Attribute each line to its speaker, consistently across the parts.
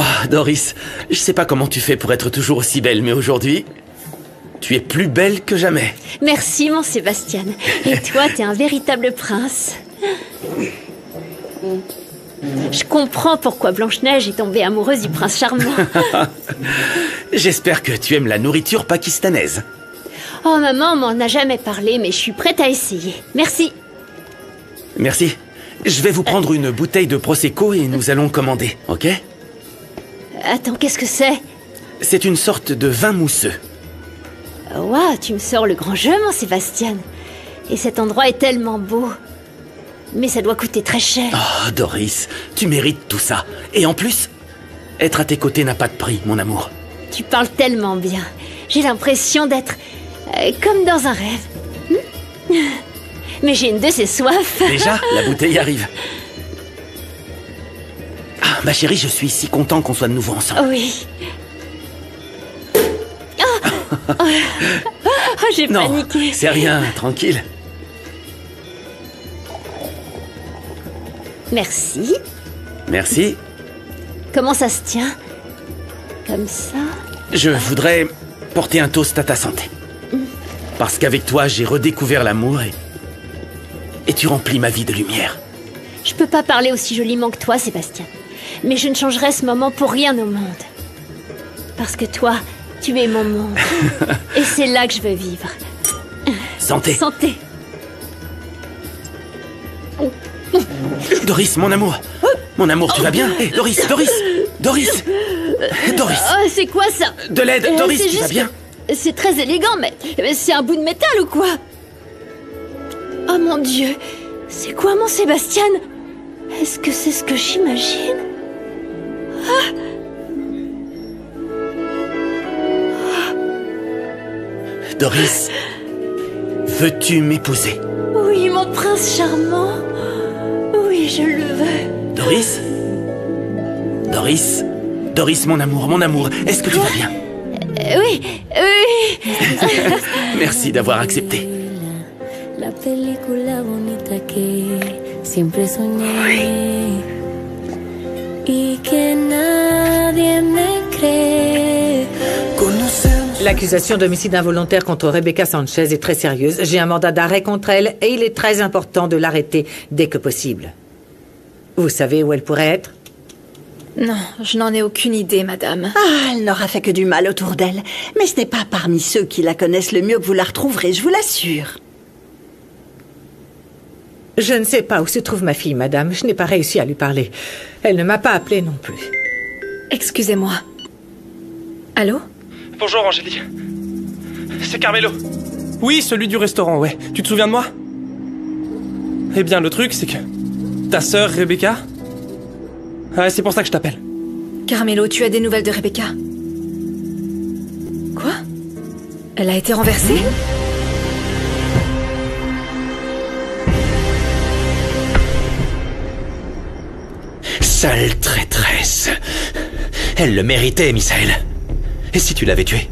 Speaker 1: Ah, Doris, je sais pas comment tu fais pour être toujours aussi belle, mais aujourd'hui, tu es plus belle que jamais.
Speaker 2: Merci, mon Sébastien. Et toi, t'es un véritable prince. Je comprends pourquoi Blanche-Neige est tombée amoureuse du prince charmant.
Speaker 1: J'espère que tu aimes la nourriture pakistanaise.
Speaker 2: Oh, maman m'en a jamais parlé, mais je suis prête à essayer. Merci.
Speaker 1: Merci. Je vais vous prendre une bouteille de Prosecco et nous allons commander, ok?
Speaker 2: Attends, qu'est-ce que c'est?
Speaker 1: C'est une sorte de vin mousseux.
Speaker 2: Waouh, tu me sors le grand jeu, mon Sébastien. Et cet endroit est tellement beau. Mais ça doit coûter très cher.
Speaker 1: Oh, Doris, tu mérites tout ça. Et en plus, être à tes côtés n'a pas de prix, mon amour.
Speaker 2: Tu parles tellement bien. J'ai l'impression d'être comme dans un rêve. Mais j'ai une de ces soifs.
Speaker 1: Déjà, la bouteille arrive. Ah, ma chérie, je suis si content qu'on soit de nouveau ensemble.
Speaker 2: Oui. Oh, j'ai paniqué.
Speaker 1: Non, c'est rien, tranquille.
Speaker 2: Merci.
Speaker 1: Merci.
Speaker 2: Comment ça se tient? Comme ça?
Speaker 1: Je voudrais porter un toast à ta santé. Parce qu'avec toi, j'ai redécouvert l'amour et tu remplis ma vie de lumière.
Speaker 2: Je peux pas parler aussi joliment que toi, Sébastien. Mais je ne changerai ce moment pour rien au monde. Parce que toi, tu es mon monde. Et c'est là que je veux vivre.
Speaker 1: Santé.
Speaker 2: Santé.
Speaker 1: Doris, mon amour. Mon amour, tu vas bien? Hé, Doris, Doris, Doris, Doris.
Speaker 2: Oh, c'est quoi ça?
Speaker 1: De l'aide, Doris, tu vas bien?
Speaker 2: C'est très élégant, mais c'est un bout de métal ou quoi? Oh mon Dieu, c'est quoi mon Sébastien? Est-ce que c'est ce que j'imagine?
Speaker 1: Doris, veux-tu m'épouser?
Speaker 2: Oui, mon prince charmant. Oui, je le veux.
Speaker 1: Doris? Doris? Doris, mon amour, est-ce que tu vas bien?
Speaker 2: Oui, oui.
Speaker 1: Merci d'avoir accepté.
Speaker 3: La película bonita que siempre soñé y que nadie me cree.
Speaker 4: L'accusation d'homicide involontaire contre Rebecca Sanchez est très sérieuse. J'ai un mandat d'arrêt contre elle et il est très important de l'arrêter dès que possible. Vous savez où elle pourrait être?
Speaker 5: Non, je n'en ai aucune idée, madame.
Speaker 6: Ah, elle n'aura fait que du mal autour d'elle. Mais ce n'est pas parmi ceux qui la connaissent le mieux que vous la retrouverez, je vous l'assure.
Speaker 4: Je ne sais pas où se trouve ma fille, madame. Je n'ai pas réussi à lui parler. Elle ne m'a pas appelée non plus.
Speaker 5: Excusez-moi. Allô?
Speaker 7: Bonjour, Angélie. C'est Carmelo. Oui, celui du restaurant, ouais. Tu te souviens de moi? Eh bien, le truc, c'est que... ta sœur, Rebecca... Ouais, c'est pour ça que je t'appelle.
Speaker 5: Carmelo, tu as des nouvelles de Rebecca? Quoi? Elle a été renversée?
Speaker 8: Sale traîtresse. Elle le méritait, Misaël. Et si tu l'avais tuée?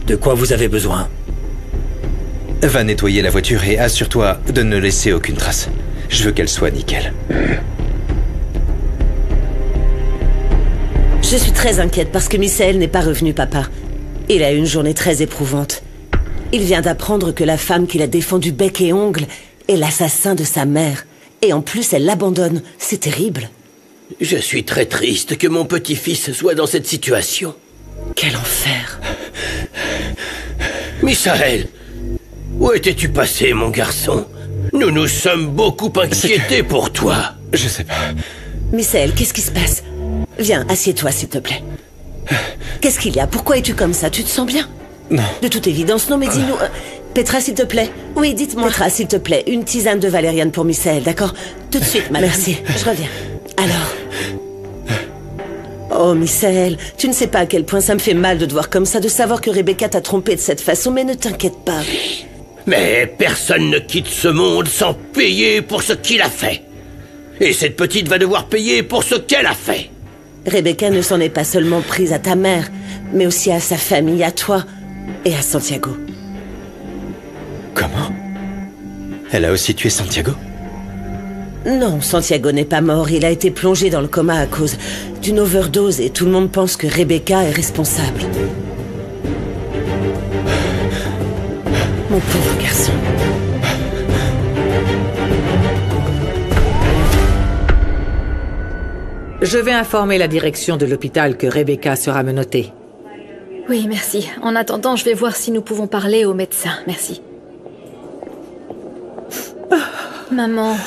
Speaker 8: De quoi vous avez besoin? Va nettoyer la voiture et assure-toi de ne laisser aucune trace. Je veux qu'elle soit nickel.
Speaker 9: Je suis très inquiète parce que Misaël n'est pas revenu, papa. Il a eu une journée très éprouvante. Il vient d'apprendre que la femme qu'il a défendue bec et ongle est l'assassin de sa mère. Et en plus, elle l'abandonne. C'est terrible.
Speaker 10: Je suis très triste que mon petit-fils soit dans cette situation.
Speaker 9: Quel enfer.
Speaker 10: Misaël, où étais-tu passé, mon garçon? Nous nous sommes beaucoup inquiétés pour toi.
Speaker 8: Je sais pas.
Speaker 9: Misaël, qu'est-ce qui se passe? Viens, assieds-toi, s'il te plaît. Qu'est-ce qu'il y a? Pourquoi es-tu comme ça? Tu te sens bien?
Speaker 8: Non.
Speaker 9: De toute évidence, non, mais dis-nous... Petra, s'il te plaît. Oui, dites-moi. Petra, s'il te plaît, une tisane de valériane pour Misaël, d'accord? Tout de suite, madame. Merci, je reviens. Alors... Oh, Misaël, tu ne sais pas à quel point ça me fait mal de te voir comme ça, de savoir que Rebecca t'a trompé de cette façon, mais ne t'inquiète pas.
Speaker 10: Mais personne ne quitte ce monde sans payer pour ce qu'il a fait. Et cette petite va devoir payer pour ce qu'elle a fait.
Speaker 9: Rebecca ne s'en est pas seulement prise à ta mère, mais aussi à sa famille, à toi et à Santiago.
Speaker 8: Comment? Elle a aussi tué Santiago?
Speaker 9: Non, Santiago n'est pas mort. Il a été plongé dans le coma à cause d'une overdose et tout le monde pense que Rebecca est responsable. Mon pauvre garçon.
Speaker 4: Je vais informer la direction de l'hôpital que Rebecca sera menottée.
Speaker 5: Oui, merci. En attendant, je vais voir si nous pouvons parler au médecin. Merci. Maman,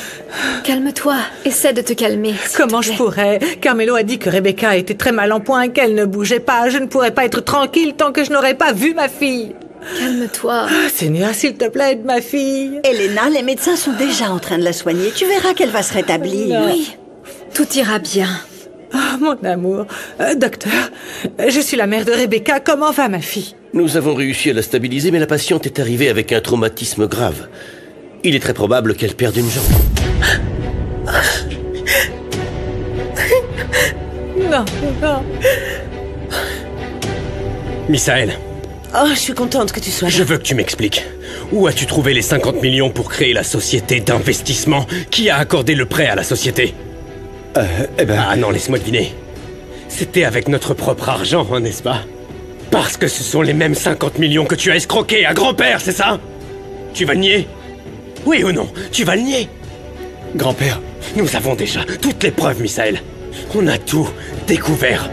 Speaker 5: calme-toi. Essaie de te calmer.
Speaker 4: Comment je pourrais? Carmelo a dit que Rebecca était très mal en point, qu'elle ne bougeait pas. Je ne pourrais pas être tranquille tant que je n'aurais pas vu ma fille.
Speaker 5: Calme-toi.
Speaker 4: Seigneur, s'il te plaît, aide ma fille.
Speaker 6: Elena, les médecins sont déjà en train de la soigner. Tu verras qu'elle va se rétablir.
Speaker 5: Oui, tout ira bien.
Speaker 4: Oh, mon amour. Docteur, je suis la mère de Rebecca. Comment va ma fille?
Speaker 10: Nous avons réussi à la stabiliser, mais la patiente est arrivée avec un traumatisme grave. Il est très probable qu'elle perde une jambe.
Speaker 4: Non, non.
Speaker 1: Misaël.
Speaker 9: Oh, je suis contente que tu sois là.
Speaker 1: Je veux que tu m'expliques. Où as-tu trouvé les 50 millions pour créer la société d'investissement? Qui a accordé le prêt à la société? Ah non, laisse-moi deviner. C'était avec notre propre argent, n'est-ce pas? Parce que ce sont les mêmes 50 millions que tu as escroqués à grand-père, c'est ça? Tu vas le nier? Oui ou non? Tu vas le nier?
Speaker 10: Grand-père.
Speaker 1: Nous avons déjà toutes les preuves, Misaël. On a tout découvert.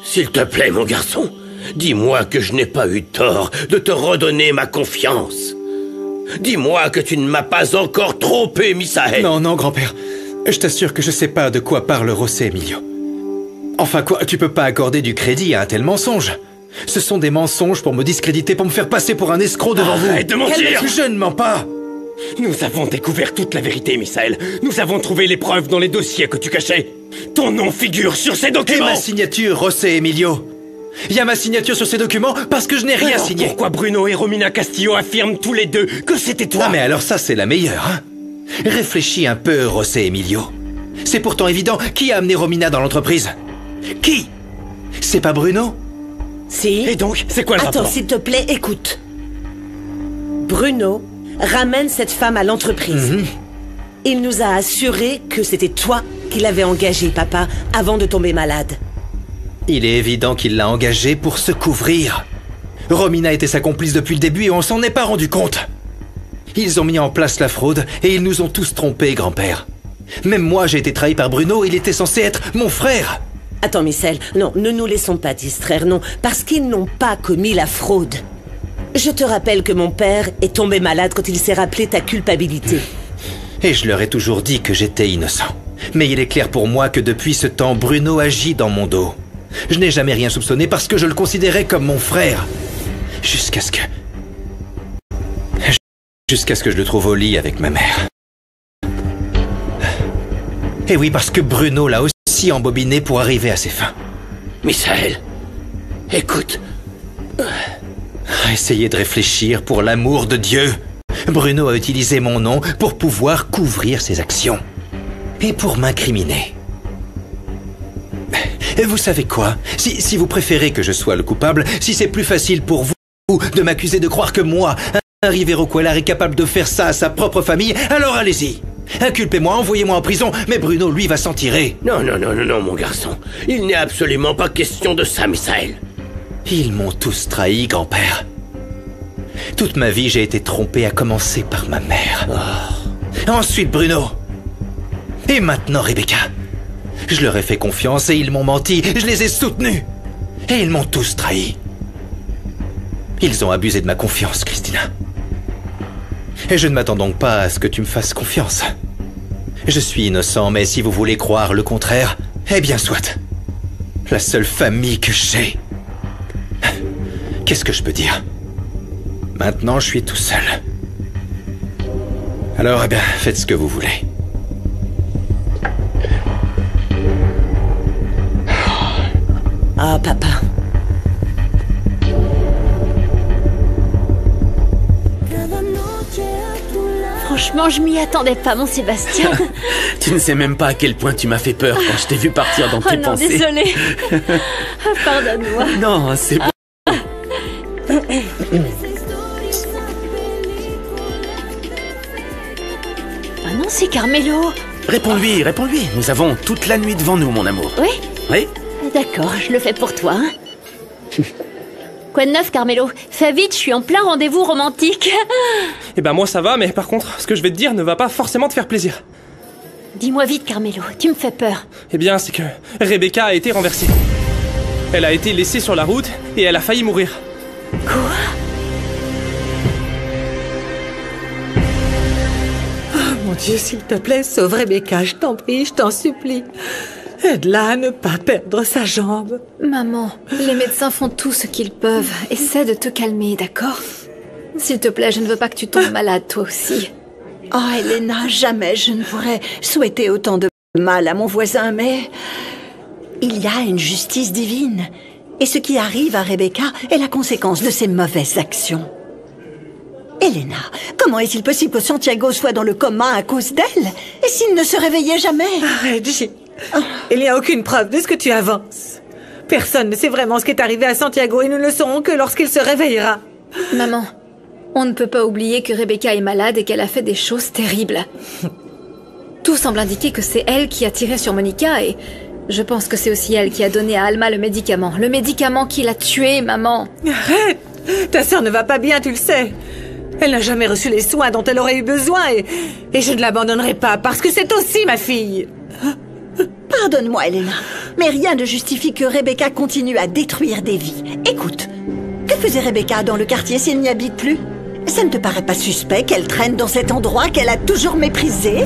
Speaker 10: S'il te plaît, mon garçon, dis-moi que je n'ai pas eu tort de te redonner ma confiance. Dis-moi que tu ne m'as pas encore trompé, Misaël.
Speaker 8: Non, non, grand-père. Je t'assure que je sais pas de quoi parle José Emilio. Enfin quoi, tu peux pas accorder du crédit à un tel mensonge. Ce sont des mensonges pour me discréditer, pour me faire passer pour un escroc devant vous.
Speaker 1: Arrête de mentir!
Speaker 8: Je ne mens pas.
Speaker 1: Nous avons découvert toute la vérité, Misaël. Nous avons trouvé les preuves dans les dossiers que tu cachais. Ton nom figure sur ces documents.
Speaker 8: Et ma signature, José Emilio. Il y a ma signature sur ces documents parce que je n'ai rien signé.
Speaker 1: Pourquoi Bruno et Romina Castillo affirment tous les deux que c'était toi?
Speaker 8: Ah mais alors ça c'est la meilleure, hein. Réfléchis un peu, José Emilio. C'est pourtant évident, qui a amené Romina dans l'entreprise? Qui? C'est pas Bruno?
Speaker 9: Si.
Speaker 1: Et donc, c'est quoi le
Speaker 9: Attends,
Speaker 1: rapport?
Speaker 9: s'il te plaît, écoute. Bruno ramène cette femme à l'entreprise. Il nous a assuré que c'était toi qui l'avais engagée, papa, avant de tomber malade.
Speaker 8: Il est évident qu'il l'a engagée pour se couvrir. Romina était sa complice depuis le début et on s'en est pas rendu compte. Ils ont mis en place la fraude et ils nous ont tous trompés, grand-père. Même moi, j'ai été trahi par Bruno, il était censé être mon frère.
Speaker 9: Attends, Michel, non, ne nous laissons pas distraire, non, parce qu'ils n'ont pas commis la fraude. Je te rappelle que mon père est tombé malade quand il s'est rappelé ta culpabilité.
Speaker 8: Et je leur ai toujours dit que j'étais innocent. Mais il est clair pour moi que depuis ce temps, Bruno agit dans mon dos. Je n'ai jamais rien soupçonné parce que je le considérais comme mon frère. Jusqu'à ce que je le trouve au lit avec ma mère. Et oui, parce que Bruno l'a aussi embobiné pour arriver à ses fins.
Speaker 10: Misaël, écoute.
Speaker 8: Essayez de réfléchir pour l'amour de Dieu. Bruno a utilisé mon nom pour pouvoir couvrir ses actions. Et pour m'incriminer. Et vous savez quoi? Si vous préférez que je sois le coupable, si c'est plus facile pour vous de m'accuser de croire que moi, un Rivero Cuellar est capable de faire ça à sa propre famille, alors allez-y. Inculpez-moi, envoyez-moi en prison, mais Bruno, lui, va s'en tirer.
Speaker 10: Non, mon garçon. Il n'est absolument pas question de ça, Misaël.
Speaker 8: Ils m'ont tous trahi, grand-père. Toute ma vie, j'ai été trompé, à commencer par ma mère. Ensuite, Bruno. Et maintenant, Rebecca. Je leur ai fait confiance et ils m'ont menti. Je les ai soutenus. Et ils m'ont tous trahi. Ils ont abusé de ma confiance, Christina. Et je ne m'attends donc pas à ce que tu me fasses confiance. Je suis innocent, mais si vous voulez croire le contraire, eh bien soit. La seule famille que j'ai. Qu'est-ce que je peux dire? Maintenant, je suis tout seul. Alors, eh bien, faites ce que vous voulez.
Speaker 9: Ah, papa.
Speaker 2: Franchement, je m'y attendais pas, mon Sébastien.
Speaker 1: Tu ne sais même pas à quel point tu m'as fait peur quand je t'ai vu partir dans tes pensées.
Speaker 2: Désolée. Pardonne-moi.
Speaker 1: Non, c'est bon.
Speaker 2: non, c'est Carmelo.
Speaker 11: Réponds-lui, réponds-lui. Nous avons toute la nuit devant nous, mon amour.
Speaker 2: Oui?
Speaker 11: Oui?
Speaker 2: D'accord, je le fais pour toi. Hein. Quoi de neuf, Carmelo? Fais vite, je suis en plein rendez-vous romantique.
Speaker 7: Eh ben moi ça va, mais par contre, ce que je vais te dire ne va pas forcément te faire plaisir.
Speaker 2: Dis-moi vite, Carmelo, tu me fais peur.
Speaker 7: Eh bien, c'est que Rebecca a été renversée. Elle a été laissée sur la route et elle a failli mourir.
Speaker 2: Quoi?
Speaker 4: Mon Dieu, s'il te plaît, sauve Rebecca, je t'en prie, je t'en supplie. Aide-la à ne pas perdre sa jambe.
Speaker 5: Maman, les médecins font tout ce qu'ils peuvent. Essaie de te calmer, d'accord? S'il te plaît, je ne veux pas que tu tombes malade, toi aussi.
Speaker 6: Oh, Elena, jamais je ne pourrais souhaiter autant de mal à mon voisin, mais... il y a une justice divine. Et ce qui arrive à Rebecca est la conséquence de ses mauvaises actions. Elena, comment est-il possible que Santiago soit dans le coma à cause d'elle? Et s'il ne se réveillait jamais?
Speaker 4: Arrête, il n'y a aucune preuve de ce que tu avances. Personne ne sait vraiment ce qui est arrivé à Santiago et nous ne le saurons que lorsqu'il se réveillera.
Speaker 5: Maman, on ne peut pas oublier que Rebecca est malade et qu'elle a fait des choses terribles. Tout semble indiquer que c'est elle qui a tiré sur Monica et je pense que c'est aussi elle qui a donné à Alma le médicament. Le médicament qui l'a tuée, maman.
Speaker 4: Arrête! Ta sœur ne va pas bien, tu le sais. Elle n'a jamais reçu les soins dont elle aurait eu besoin et je ne l'abandonnerai pas parce que c'est aussi ma fille.
Speaker 6: Pardonne-moi, Elena, mais rien ne justifie que Rebecca continue à détruire des vies. Écoute, que faisait Rebecca dans le quartier s'il n'y habite plus? Ça ne te paraît pas suspect qu'elle traîne dans cet endroit qu'elle a toujours méprisé?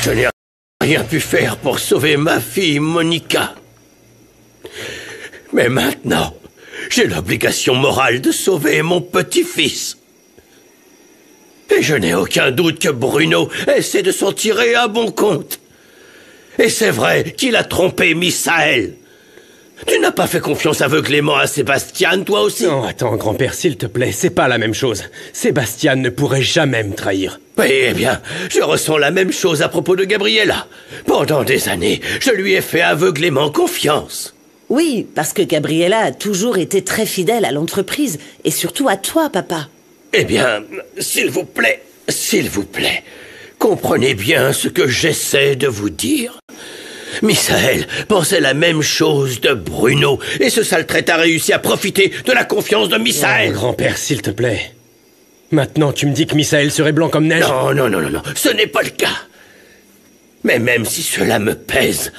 Speaker 10: Je n'ai rien pu faire pour sauver ma fille, Monica. Mais maintenant, j'ai l'obligation morale de sauver mon petit-fils. Et je n'ai aucun doute que Bruno essaie de s'en tirer à bon compte. Et c'est vrai qu'il a trompé Misaël. Tu n'as pas fait confiance aveuglément à Sébastien, toi aussi?
Speaker 1: Non, attends, grand-père, s'il te plaît, c'est pas la même chose. Sébastien ne pourrait jamais me trahir.
Speaker 10: Oui, eh bien, je ressens la même chose à propos de Gabriella. Pendant des années, je lui ai fait aveuglément confiance.
Speaker 9: Oui, parce que Gabriella a toujours été très fidèle à l'entreprise, et surtout à toi, papa.
Speaker 10: Eh bien, s'il vous plaît, comprenez bien ce que j'essaie de vous dire. Misaël pensait la même chose de Bruno, et ce sale traître a réussi à profiter de la confiance de Misaël.
Speaker 1: Oh, grand-père, s'il te plaît. Maintenant, tu me dis que Misaël serait blanc comme neige?
Speaker 10: Non, ce n'est pas le cas. Mais même si cela me pèse,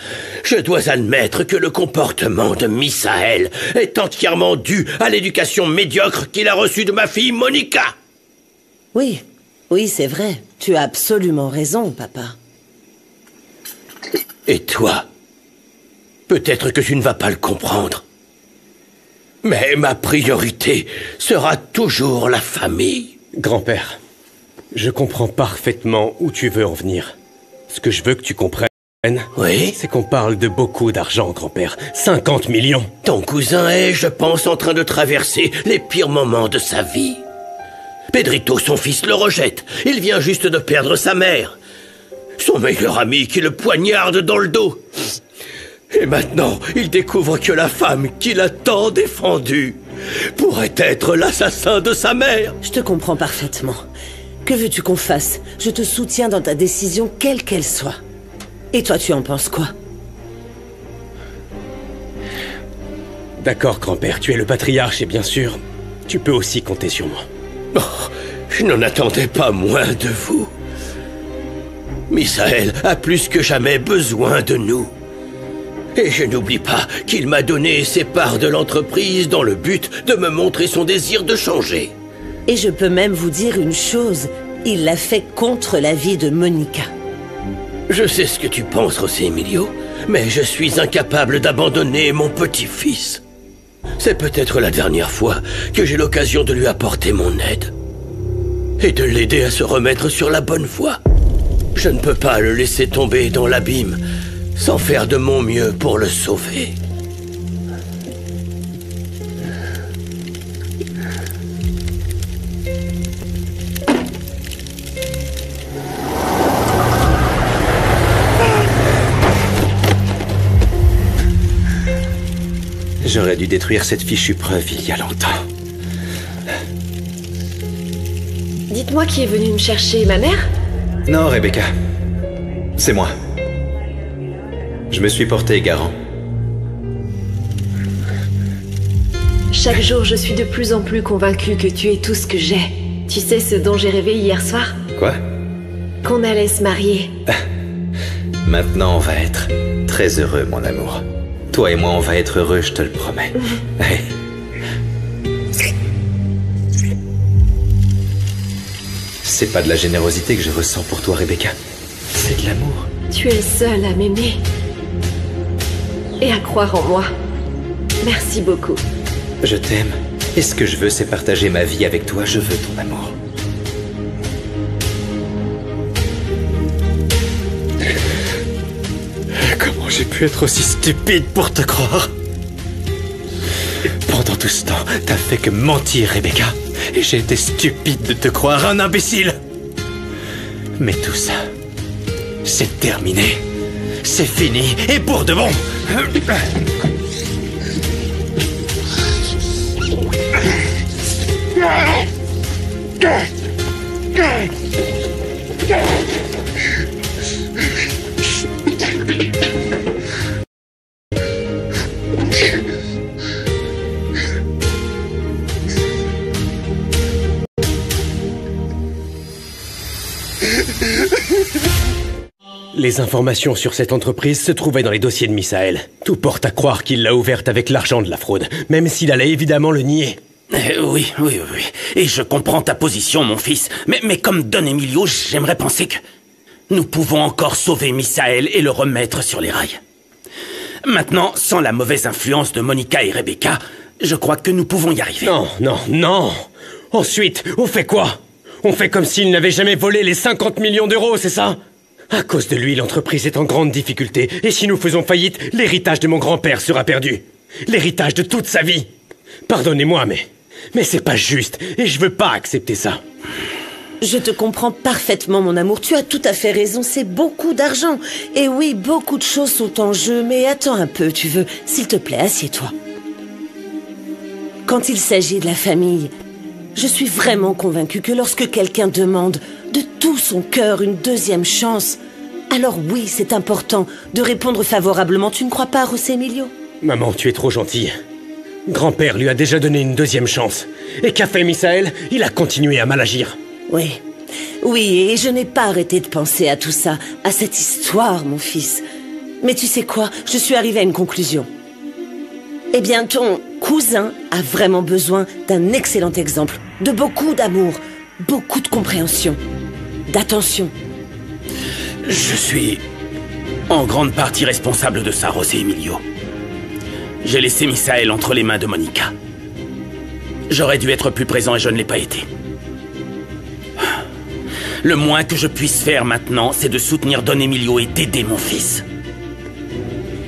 Speaker 10: je dois admettre que le comportement de Misaël est entièrement dû à l'éducation médiocre qu'il a reçue de ma fille Monica.
Speaker 9: Oui, c'est vrai. Tu as absolument raison, papa.
Speaker 10: Et toi, peut-être que tu ne vas pas le comprendre, mais ma priorité sera toujours la famille.
Speaker 1: Grand-père, je comprends parfaitement où tu veux en venir. Ce que je veux que tu comprennes,
Speaker 10: oui,
Speaker 1: c'est qu'on parle de beaucoup d'argent, grand-père. 50 millions.
Speaker 10: Ton cousin est, je pense, en train de traverser les pires moments de sa vie. Pedrito, son fils, le rejette. Il vient juste de perdre sa mère. Son meilleur ami qui le poignarde dans le dos. Et maintenant, il découvre que la femme qu'il a tant défendue pourrait être l'assassin de sa mère.
Speaker 9: Je te comprends parfaitement. Que veux-tu qu'on fasse? Je te soutiens dans ta décision, quelle qu'elle soit. Et toi, tu en penses quoi?
Speaker 1: D'accord, grand-père, tu es le patriarche et bien sûr, tu peux aussi compter sur moi.
Speaker 10: Oh, je n'en attendais pas moins de vous. Misaël a plus que jamais besoin de nous. Et je n'oublie pas qu'il m'a donné ses parts de l'entreprise dans le but de me montrer son désir de changer.
Speaker 9: Et je peux même vous dire une chose, il l'a fait contre l'avis de Monica.
Speaker 10: Je sais ce que tu penses, José Emilio, mais je suis incapable d'abandonner mon petit-fils. C'est peut-être la dernière fois que j'ai l'occasion de lui apporter mon aide. Et de l'aider à se remettre sur la bonne voie. Je ne peux pas le laisser tomber dans l'abîme sans faire de mon mieux pour le sauver.
Speaker 8: J'aurais dû détruire cette fichue preuve il y a longtemps.
Speaker 12: Dites-moi qui est venu me chercher, ma mère?
Speaker 8: Non, Rebecca. C'est moi. Je me suis porté garant.
Speaker 12: Chaque jour, je suis de plus en plus convaincue que tu es tout ce que j'ai. Tu sais ce dont j'ai rêvé hier soir?
Speaker 8: Quoi?
Speaker 12: Qu'on allait se marier.
Speaker 8: Maintenant, on va être très heureux, mon amour. Toi et moi, on va être heureux, je te le promets. C'est pas de la générosité que je ressens pour toi, Rebecca. C'est de l'amour.
Speaker 12: Tu es seule à m'aimer. Et à croire en moi. Merci beaucoup.
Speaker 8: Je t'aime. Et ce que je veux, c'est partager ma vie avec toi. Je veux ton amour. Comment j'ai pu être aussi stupide pour te croire? Pendant tout ce temps, t'as fait que mentir, Rebecca. Et j'ai été stupide de te croire un imbécile. Mais tout ça, c'est terminé. C'est fini. Et pour de bon.
Speaker 1: Les informations sur cette entreprise se trouvaient dans les dossiers de Misaël. Tout porte à croire qu'il l'a ouverte avec l'argent de la fraude, même s'il allait évidemment le nier.
Speaker 11: Oui. Et je comprends ta position, mon fils. Mais comme Don Emilio, j'aimerais penser que nous pouvons encore sauver Misaël et le remettre sur les rails. Maintenant, sans la mauvaise influence de Monica et Rebecca, je crois que nous pouvons y arriver.
Speaker 1: Non. Ensuite, on fait quoi? On fait comme s'il n'avait jamais volé les 50 millions d'euros, c'est ça? À cause de lui, l'entreprise est en grande difficulté. Et si nous faisons faillite, l'héritage de mon grand-père sera perdu. L'héritage de toute sa vie. Pardonnez-moi, mais c'est pas juste. Et je veux pas accepter ça.
Speaker 9: Je te comprends parfaitement, mon amour. Tu as tout à fait raison. C'est beaucoup d'argent. Et oui, beaucoup de choses sont en jeu. Mais attends un peu, tu veux. S'il te plaît, assieds-toi. Quand il s'agit de la famille, je suis vraiment convaincue que lorsque quelqu'un demande de tout son cœur une deuxième chance, alors oui, c'est important de répondre favorablement. Tu ne crois pas, José Emilio?
Speaker 1: Maman, tu es trop gentille. Grand-père lui a déjà donné une deuxième chance. Et qu'a fait Misaël? Il a continué à mal agir.
Speaker 9: Oui, et je n'ai pas arrêté de penser à tout ça, à cette histoire, mon fils. Mais tu sais quoi? Je suis arrivée à une conclusion. Eh bien, ton cousin a vraiment besoin d'un excellent exemple, de beaucoup d'amour, beaucoup de compréhension, d'attention.
Speaker 11: Je suis en grande partie responsable de ça, José Emilio. J'ai laissé Misaël entre les mains de Monica. J'aurais dû être plus présent et je ne l'ai pas été. Le moins que je puisse faire maintenant, c'est de soutenir Don Emilio et d'aider mon fils.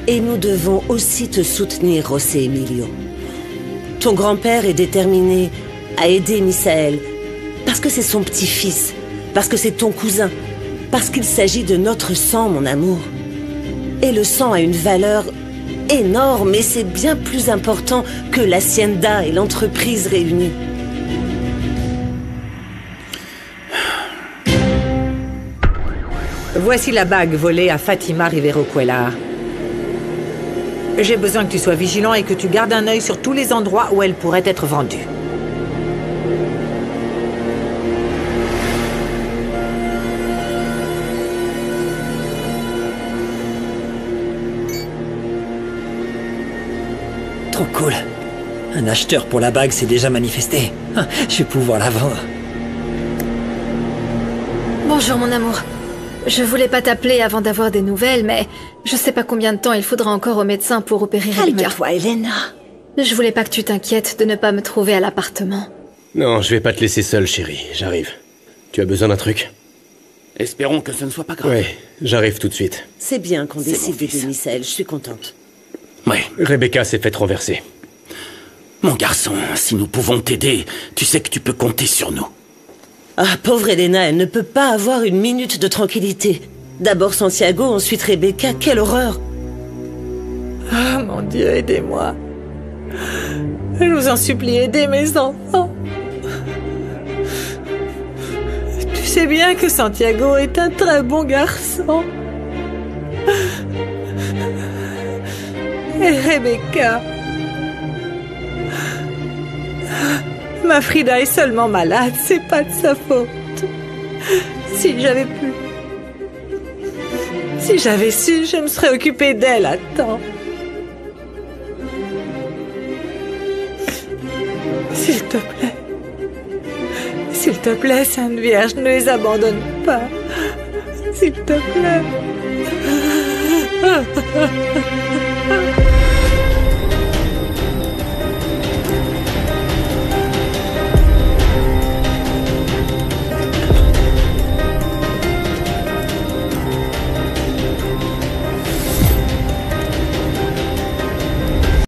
Speaker 9: Et nous devons aussi te soutenir, José Emilio. Ton grand-père est déterminé à aider Misaël, parce que c'est son petit-fils, parce que c'est ton cousin, parce qu'il s'agit de notre sang, mon amour. Et le sang a une valeur énorme, et c'est bien plus important que l'hacienda et l'entreprise réunies.
Speaker 4: Voici la bague volée à Fatima Rivero Cuellar. J'ai besoin que tu sois vigilant et que tu gardes un œil sur tous les endroits où elle pourrait être vendue.
Speaker 13: Trop cool. Un acheteur pour la bague s'est déjà manifesté. Je vais pouvoir la vendre.
Speaker 5: Bonjour mon amour. Je voulais pas t'appeler avant d'avoir des nouvelles, mais je sais pas combien de temps il faudra encore au médecin pour opérer Rebecca.
Speaker 6: Calme-toi, Elena.
Speaker 5: Je voulais pas que tu t'inquiètes de ne pas me trouver à l'appartement.
Speaker 1: Non, je vais pas te laisser seule, chérie. J'arrive. Tu as besoin d'un truc?
Speaker 11: Espérons que ce ne soit pas grave.
Speaker 1: Oui, j'arrive tout de suite.
Speaker 9: C'est bien qu'on décide d'aider Misaël, je suis contente.
Speaker 11: Oui.
Speaker 1: Rebecca s'est faite renverser.
Speaker 11: Mon garçon, si nous pouvons t'aider, tu sais que tu peux compter sur nous.
Speaker 9: Ah, pauvre Elena, elle ne peut pas avoir une minute de tranquillité. D'abord Santiago, ensuite Rebecca, quelle horreur!
Speaker 13: Ah, mon Dieu, aidez-moi.
Speaker 4: Je vous en supplie, aidez mes enfants. Tu sais bien que Santiago est un très bon garçon. Et Rebecca... Ma Frida est seulement malade, c'est pas de sa faute. Si j'avais pu... Si j'avais su, je me serais occupée d'elle à temps. S'il te plaît. S'il te plaît, Sainte Vierge, ne les abandonne pas. S'il te plaît.